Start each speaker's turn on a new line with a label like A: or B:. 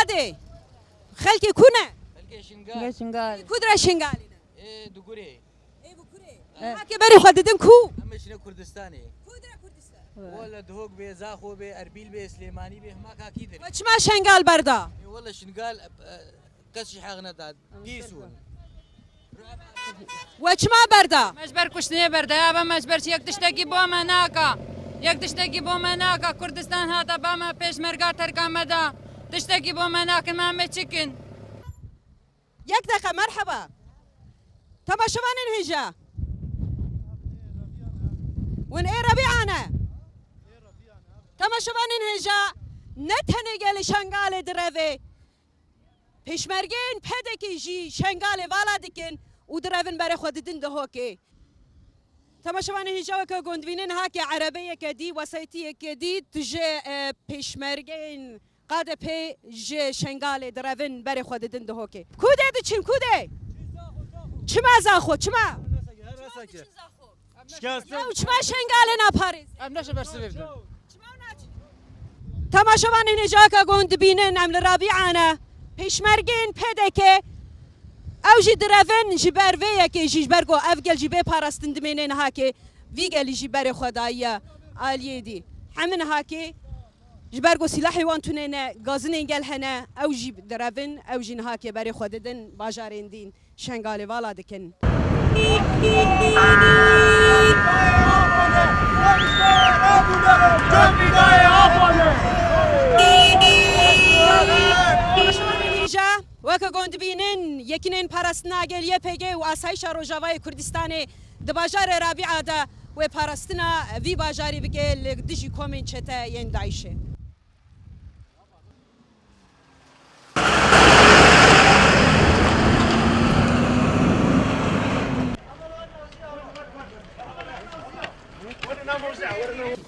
A: قاده خلکی کنه
B: شنگال
A: کدر شنگالی
C: دوگوری
A: که بری خود دادن کو
C: همشونه کردستانی ولا دهوك به زاخو به اربيل به سليماني به ما كاكيد
A: و چما شنگال بردا
C: والله شنقال كسش حاغنا داد كيسون
A: و چما بردا
B: مجبر کشتنی برده یا با مجبر یک دشتگی با مناکا یک دشتگی با مناکا کردستان هاتا با ما پیش مرگا ترکا مدا دشتگی با مناکا ما مچکن
A: یک دقیقه مرحبا تماشوان هجا ون اي ربيعنا تماشوان هجا نتنه گل شنگال دروه پیشمرگین پدکی جی شنگال والا دکن و دروین برای خود دن دهوکه تماشوان هجا وکا گندوینن ها که عربیه که دی وسایتیه که دی تجه پیشمرگین قاده پی جه شنگال دروین برای خود دن دهوکه کوده دو چین کوده چما زاخو چما چما شنگال نپاریز
C: ام نشه برسبب
A: تماشوان نجا که گند بینن عمل رابعانه پیشمرگین پدکه او جی دروین جی برویه که جی برگو افگل جی بپارستند منن ها که ویگلی جی بر خدایی عالیه دی همین ها که جی برگو سلاحی وانتونه گازن انگل هنه او جی دروین او جی ها که بر خوددن باجارین دین شنگال والا دکن وکه گند بینن یکینن پرستنا گلیه پگه و آسایش روجاوای کردستان دباجار رابعه دا و پرستنا وی باجاری بگه لگدشی کومن چته ین دایشه
D: What the number is that?